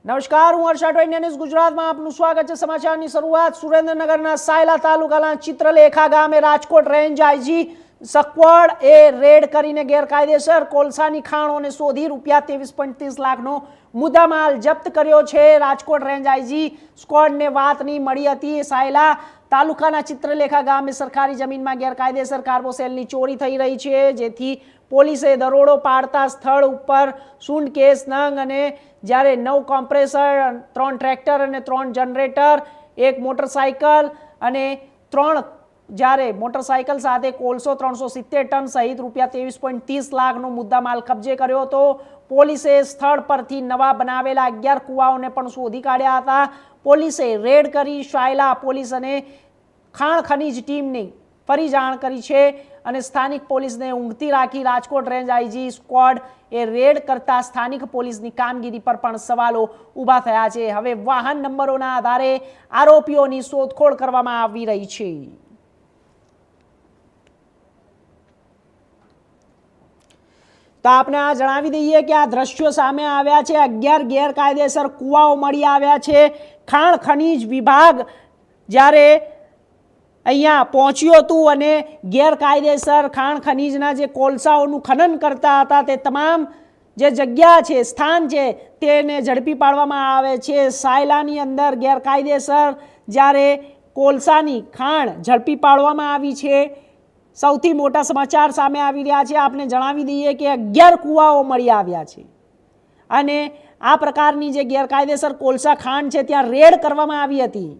નમસ્કાર, હું હર્ષા ટોઇનિયા ન્યૂઝ ગુજરાતમાં આપનું સ્વાગત છે। સમાચારની શરૂઆત સુરેન્દ્રનગરના સાયલા તાલુકાના ચિત્રલેખા ગામે રાજકોટ રેન્જ આઈજી સકવડ એ રેડ કરીને ગેરકાયદેસર કોલસાની ખાણોને શોધી ₹23.30 લાખનો મુદ્દામાલ જપ્ત કર્યો છે। રાજકોટ રેન્જ આઈજી સ્ક્વોડને વાતની મળી હતી। સાયલા તાલુકાના ચિત્રલેખા ગામે સરકારી જમીનમાં ગેરકાયદેસર કાર્બોસેલની ચોરી થઈ રહી છે, જેથી પોલીસે દરોડો પાડતા સ્થળ ઉપર સુટકેસ નંગ અને જ્યારે 9 કોમ્પ્રેસર, 3 ટ્રેક્ટર અને 3 જનરેટર, 1 મોટરસાઇકલ અને 3 જ્યારે મોટરસાઇકલ સાથે કોલસો 370 ટન સહિત ₹23.30 લાખનો મુદ્દામાલ કબજે કર્યો હતો। પોલીસે સ્થળ પરથી નવા બનાવેલા 11 કુવાઓને પણ શોધી કાઢ્યા હતા। પોલીસે રેડ કરી સાયલા પોલીસ અને ખાણ ખનીજ ટીમને ફરી જાણ કરી છે અને સ્થાનિક પોલીસને ઊંઘતી રાખી રાજકોટ રેન્જ આઈજી સ્ક્વોડ એ રેડ કરતા સ્થાનિક પોલીસની કામગીરી પર પણ સવાલો ઊભા થયા છે। હવે વાહન નંબરોના આધારે આરોપીઓની શોધખોળ કરવામાં આવી રહી છે। તો આપણે આ જણાવી દઈએ કે આ દ્રશ્યો સામે આવ્યા છે। 11 ગેરકાયદેસર કુવાઓ મળી આવ્યા છે। ખાણ ખનીજ વિભાગ જ્યારે અહીંયા પહોંચ્યું હતું અને ગેરકાયદેસર ખાણ ખનીજના જે કોલસાઓનું ખનન કરતા હતા તે તમામ જે જગ્યા છે, સ્થાન છે, તેને ઝડપી પાડવામાં આવે છે। સાયલાની અંદર ગેરકાયદેસર જ્યારે કોલસાની ખાણ ઝડપી પાડવામાં આવી છે। સૌથી મોટા સમાચાર સામે આવી રહ્યા છે। આપને જણાવી દઈએ કે 11 કુવાઓ મળી આવ્યા છે અને આ પ્રકારની જે ગેરકાયદેસર કોલસા ખાણ છે ત્યાં રેડ કરવામાં આવી હતી।